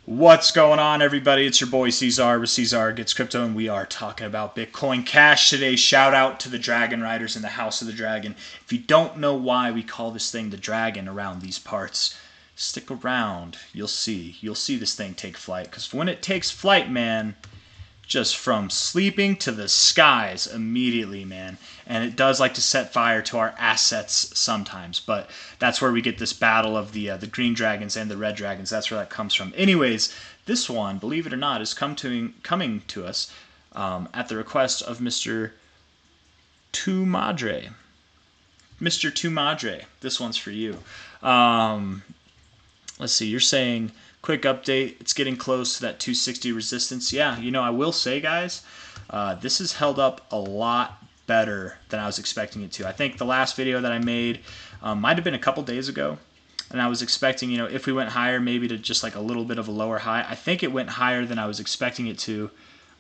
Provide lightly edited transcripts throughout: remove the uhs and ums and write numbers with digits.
What's going on, everybody? It's your boy C-Zar with C-Zar Gets Crypto, and we are talking about Bitcoin Cash today. Shout out to the Dragon Riders in the House of the Dragon. If you don't know why we call this thing the Dragon around these parts, stick around. You'll see. You'll see this thing take flight. Because when it takes flight, man, just from sleeping to the skies immediately, man. And it does like to set fire to our assets sometimes, but that's where we get this battle of the green dragons and the red dragons. That's where that comes from. Anyways, this one, believe it or not, is coming to us at the request of Mr. Tu Madre. Mr. Tu Madre, this one's for you. Let's see, you're saying quick update, it's getting close to that 260 resistance. Yeah, you know, I will say, guys, this has held up a lot better than I was expecting it to. I think the last video that I made might have been a couple days ago, and I was expecting, you know, if we went higher, maybe to just like a little bit of a lower high. I think it went higher than I was expecting it to,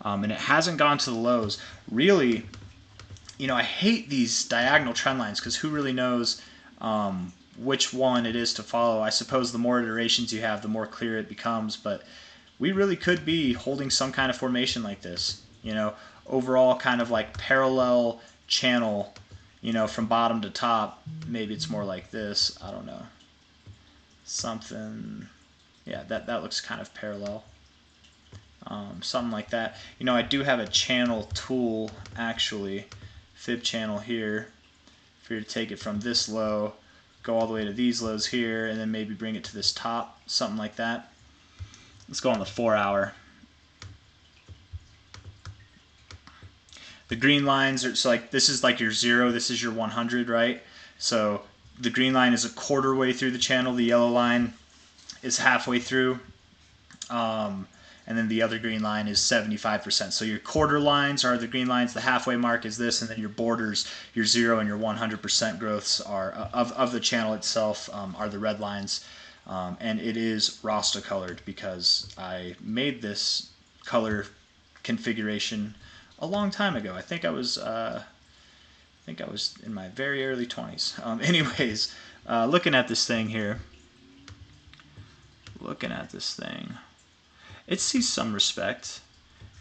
and it hasn't gone to the lows. Really, you know, I hate these diagonal trend lines because who really knows which one it is to follow. I suppose the more iterations you have, the more clear it becomes, but we really could be holding some kind of formation like this, you know, overall kind of like parallel channel, you know, from bottom to top. Maybe it's more like this, I don't know, something, yeah, that looks kind of parallel, something like that. You know, I do have a channel tool, actually, fib channel here, for you to take it from this low, go all the way to these lows here, and then maybe bring it to this top, something like that. Let's go on the 4 hour. The green lines are, so like this is like your 0, this is your 100, right? So the green line is a quarter way through the channel, the yellow line is halfway through, and then the other green line is 75%. So your quarter lines are the green lines, the halfway mark is this, and then your borders, your 0 and your 100% growths are of the channel itself, are the red lines. And it is Rasta colored because I made this color configuration a long time ago. I think I was in my very early 20s. Anyways, looking at this thing here, it sees some respect.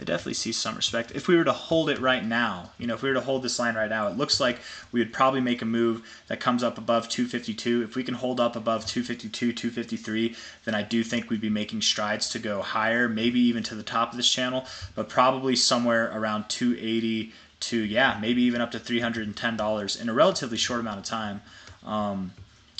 It definitely sees some respect. If we were to hold it right now, you know, if we were to hold this line right now, it looks like we would probably make a move that comes up above 252. If we can hold up above 252, 253, then I do think we'd be making strides to go higher, maybe even to the top of this channel, but probably somewhere around 280 to, yeah, maybe even up to $310 in a relatively short amount of time.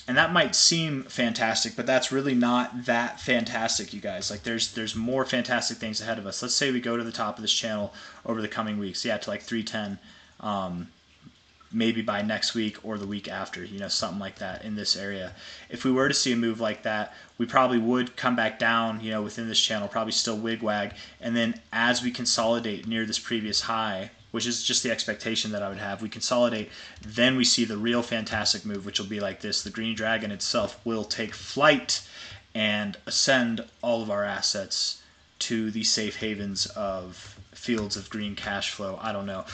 And that might seem fantastic, but that's really not that fantastic, you guys. Like there's more fantastic things ahead of us. Let's say we go to the top of this channel over the coming weeks, yeah, to like 310, maybe by next week or the week after, you know, something like that in this area. If we were to see a move like that, we probably would come back down, you know, within this channel, probably still wigwag, and then as we consolidate near this previous high, which is just the expectation that I would have, we consolidate, then we see the real fantastic move, which will be like this. The green dragon itself will take flight and ascend all of our assets to the safe havens of fields of green cash flow. I don't know.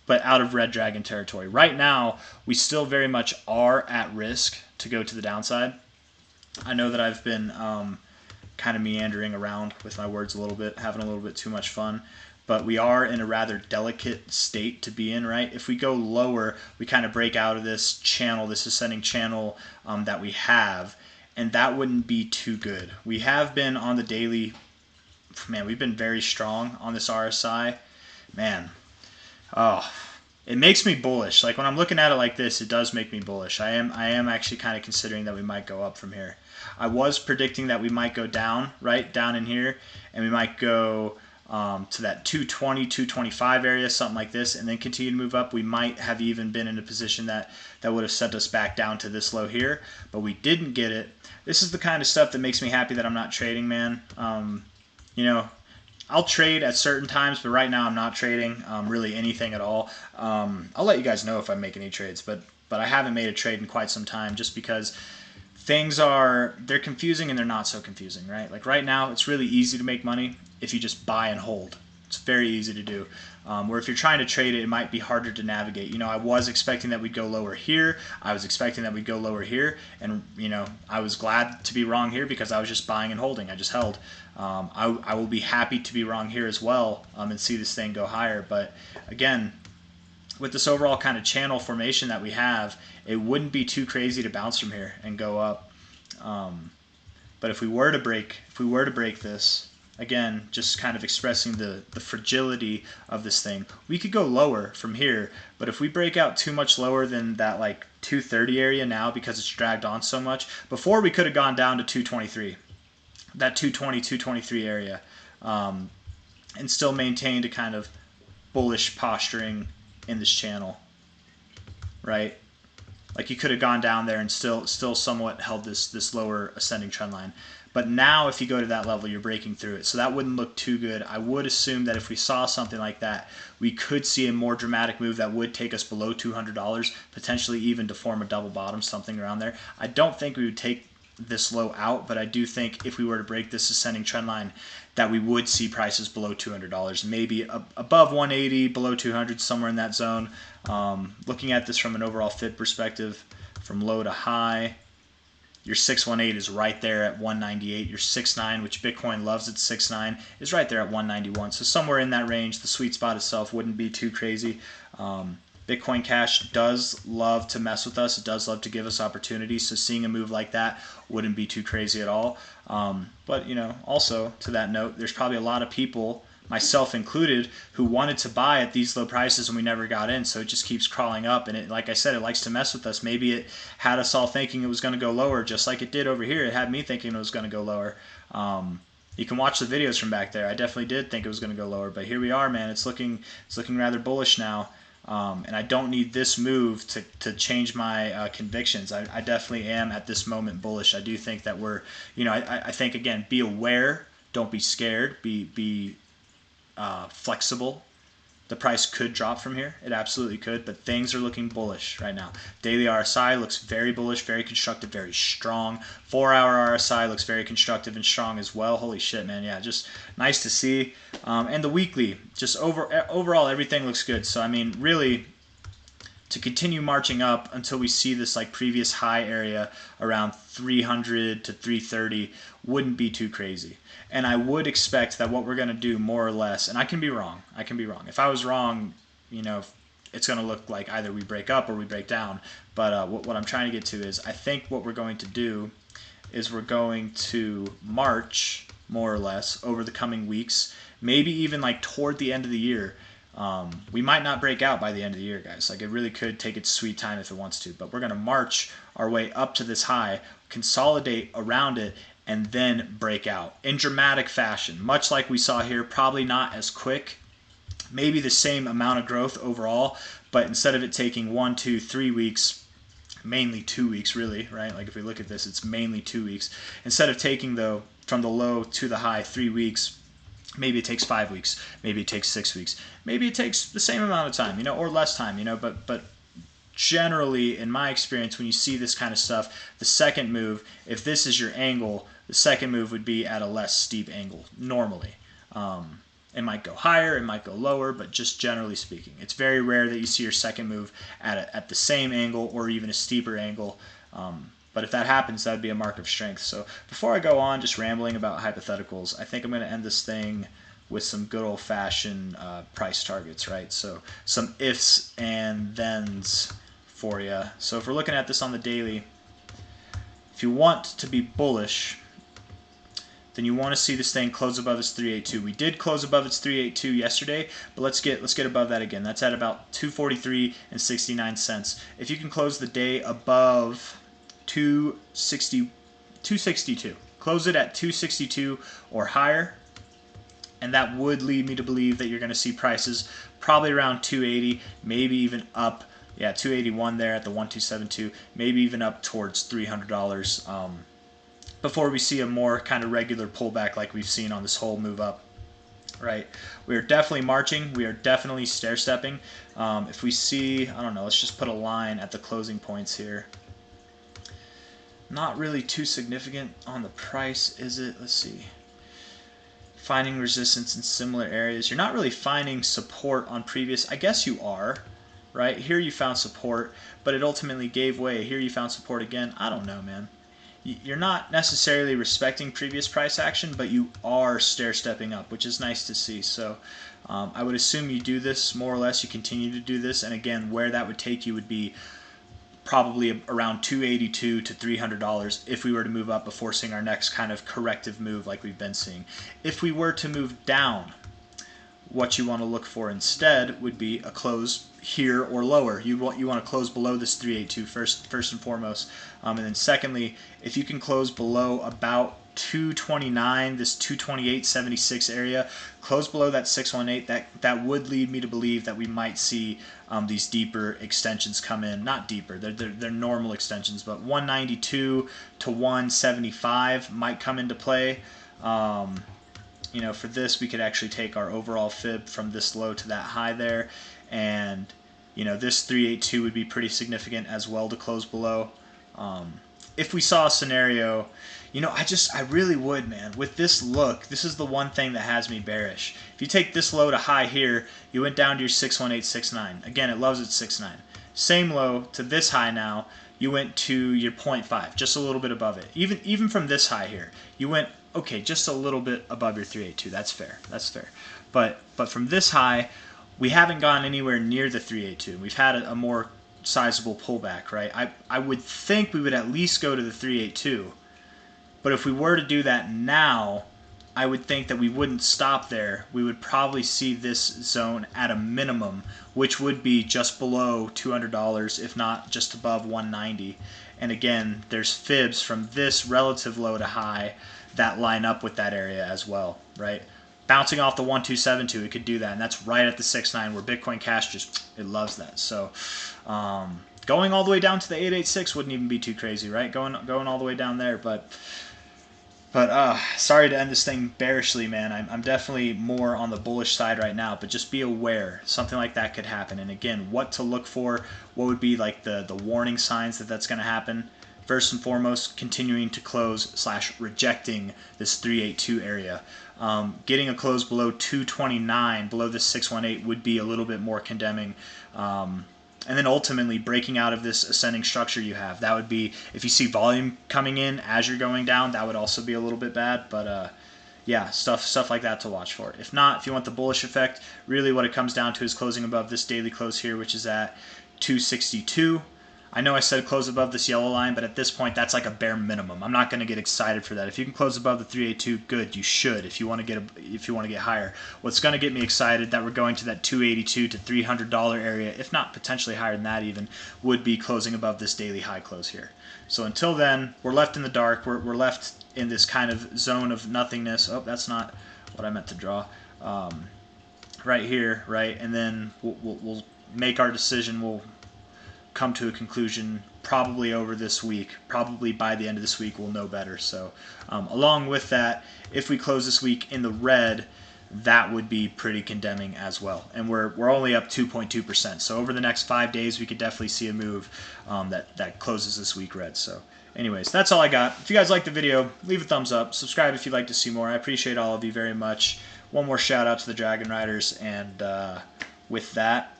But out of red dragon territory. Right now, we still very much are at risk to go to the downside. I know that I've been kind of meandering around with my words a little bit, having a little bit too much fun. But we are in a rather delicate state to be in, right? If we go lower, we kind of break out of this channel, this ascending channel that we have, and that wouldn't be too good. We have been on the daily, man, we've been very strong on this RSI. Man, oh, it makes me bullish. Like when I'm looking at it like this, it does make me bullish. I am actually kind of considering that we might go up from here. I was predicting that we might go down, right, down in here, and we might go to that 220, 225 area, something like this, and then continue to move up. We might have even been in a position that would have sent us back down to this low here, but we didn't get it. This is the kind of stuff that makes me happy that I'm not trading, man. You know, I'll trade at certain times, but right now I'm not trading really anything at all. I'll let you guys know if I make any trades, but I haven't made a trade in quite some time just because things they're confusing and they're not so confusing, right? Like right now, it's really easy to make money if you just buy and hold. It's very easy to do. Where if you're trying to trade it, it might be harder to navigate. You know, I was expecting that we'd go lower here. I was expecting that we'd go lower here. And, you know, I was glad to be wrong here because I was just buying and holding. I just held. I will be happy to be wrong here as well and see this thing go higher. But, again, with this overall kind of channel formation that we have, it wouldn't be too crazy to bounce from here and go up. But if we were to break this, again, just kind of expressing the fragility of this thing, we could go lower from here. But if we break out too much lower than that like 230 area now because it's dragged on so much, before we could have gone down to 223, that 220, 223 area, and still maintained a kind of bullish posturing in this channel, right? Like you could have gone down there and still somewhat held this lower ascending trend line. But now if you go to that level, you're breaking through it. So that wouldn't look too good. I would assume that if we saw something like that, we could see a more dramatic move that would take us below $200, potentially even to form a double bottom, something around there. I don't think we would take this low out, but I do think if we were to break this ascending trend line, that we would see prices below $200, maybe above 180, below 200, somewhere in that zone. Looking at this from an overall fib perspective, from low to high, your 618 is right there at 198. Your 69, which Bitcoin loves its 69, is right there at 191. So somewhere in that range, the sweet spot itself wouldn't be too crazy. BitcoinCash does love to mess with us. It does love to give us opportunities. So seeing a move like that wouldn't be too crazy at all. But, you know, also to that note, there's probably a lot of people, myself included, who wanted to buy at these low prices and we never got in. So it just keeps crawling up. And it, like I said, it likes to mess with us. Maybe it had us all thinking it was going to go lower, just like it did over here. It had me thinking it was going to go lower. You can watch the videos from back there. I definitely did think it was going to go lower. But here we are, man. It's looking rather bullish now. And I don't need this move to change my convictions. I definitely am at this moment bullish. I do think that we're, you know, I think, again, be aware. Don't be scared. Be flexible. The price could drop from here. It absolutely could, but things are looking bullish right now. Daily RSI looks very bullish, very constructive, very strong. 4-hour RSI looks very constructive and strong as well. Holy shit, man. Yeah, just nice to see. And the weekly, just overall, everything looks good. So, I mean, really, to continue marching up until we see this like previous high area around 300 to 330 wouldn't be too crazy. And I would expect that what we're going to do more or less, and I can be wrong. If I was wrong, you know, it's going to look like either we break up or we break down. But what I'm trying to get to is I think what we're going to do is we're going to march more or less over the coming weeks, maybe even like toward the end of the year. We might not break out by the end of the year, guys. Like, it really could take its sweet time if it wants to. But we're going to march our way up to this high, consolidate around it, and then break out in dramatic fashion. Much like we saw here, probably not as quick. Maybe the same amount of growth overall, but instead of it taking 1, 2, 3 weeks, mainly 2 weeks really, right? Like if we look at this, it's mainly 2 weeks. Instead of taking, though, from the low to the high 3 weeks, maybe it takes 5 weeks, maybe it takes 6 weeks, maybe it takes the same amount of time, you know, or less time, you know, but generally, in my experience, when you see this kind of stuff, the second move, if this is your angle, the second move would be at a less steep angle, normally. It might go higher, it might go lower, but just generally speaking. It's very rare that you see your second move at the same angle or even a steeper angle. But if that happens, that would be a mark of strength. So before I go on just rambling about hypotheticals, I think I'm going to end this thing with some good old-fashioned price targets, right? So some ifs and thens for you. So if we're looking at this on the daily, if you want to be bullish, then you want to see this thing close above its 382. We did close above its 382 yesterday, but let's get above that again. That's at about 243 and 69 cents. If you can close the day above 262, close it at 262 or higher, and that would lead me to believe that you're going to see prices probably around 280, maybe even up. Yeah, 281 there at the 1272, maybe even up towards $300 before we see a more kind of regular pullback like we've seen on this whole move up. Right, we are definitely marching. We are definitely stair-stepping. If we see, I don't know, let's just put a line at the closing points here. Not really too significant on the price, is it? Let's see. finding resistance in similar areas. You're not really finding support on previous, I guess you are, right? Here you found support, but it ultimately gave way. Here you found support again. I don't know, man. You're not necessarily respecting previous price action, but you are stair-stepping up, which is nice to see. So I would assume you do this more or less. You continue to do this, and again, where that would take you would be probably around $282 to $300 if we were to move up before seeing our next kind of corrective move like we've been seeing. If we were to move down, what you want to look for instead would be a close here or lower. You want to close below this 382 first and foremost, and then secondly, if you can close below about 229, this 228.76 area, close below that 618, that would lead me to believe that we might see these deeper extensions come in. Not deeper, they're normal extensions, but 192 to 175 might come into play. You know, for this, we could actually take our overall fib from this low to that high there, and you know, this 382 would be pretty significant as well to close below. If we saw a scenario, you know, I really would, man. With this look, this is the one thing that has me bearish. If you take this low to high here, you went down to your 61869. Again, it loves its 69. Same low to this high now, you went to your 0.5, just a little bit above it. Even from this high here, you went, okay, just a little bit above your 382. That's fair. That's fair. But from this high, we haven't gone anywhere near the 382. We've had a more sizable pullback, right? I would think we would at least go to the 382. But if we were to do that now, I would think that we wouldn't stop there. We would probably see this zone at a minimum, which would be just below $200, if not just above 190. And again, there's fibs from this relative low to high that line up with that area as well, right? Bouncing off the 1272, it could do that, and that's right at the 6.9 where BitcoinCash just, it loves that. So going all the way down to the 886 wouldn't even be too crazy, right? Going all the way down there, but sorry to end this thing bearishly, man. I'm definitely more on the bullish side right now, but just be aware something like that could happen. And again, what to look for, what would be like the warning signs that that's going to happen. First and foremost, continuing to close / rejecting this 382 area. Getting a close below 229, below this 618 would be a little bit more condemning. And then ultimately breaking out of this ascending structure you have. That would be, if you see volume coming in as you're going down, that would also be a little bit bad. But yeah, stuff like that to watch for. If not, if you want the bullish effect, really what it comes down to is closing above this daily close here, which is at 262. I know I said close above this yellow line, but at this point, that's like a bare minimum. I'm not going to get excited for that. If you can close above the 382, good. You should. If you want to get higher, what's going to get me excited that we're going to that 282 to $300 area, if not potentially higher than that even, would be closing above this daily high close here. So until then, we're left in the dark. We're left in this kind of zone of nothingness. Oh, that's not what I meant to draw. Right here, right, and then we'll make our decision. We'll come to a conclusion probably over this week. Probably by the end of this week we'll know better. So along with that, if we close this week in the red, that would be pretty condemning as well. And we're only up 2.2%. So over the next 5 days we could definitely see a move that closes this week red. So anyways, that's all I got. If you guys liked the video, leave a thumbs up. Subscribe if you'd like to see more. I appreciate all of you very much. One more shout out to the Dragon Riders, and with that,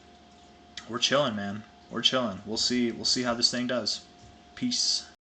we're chilling, man. We're chilling. We'll see how this thing does. Peace.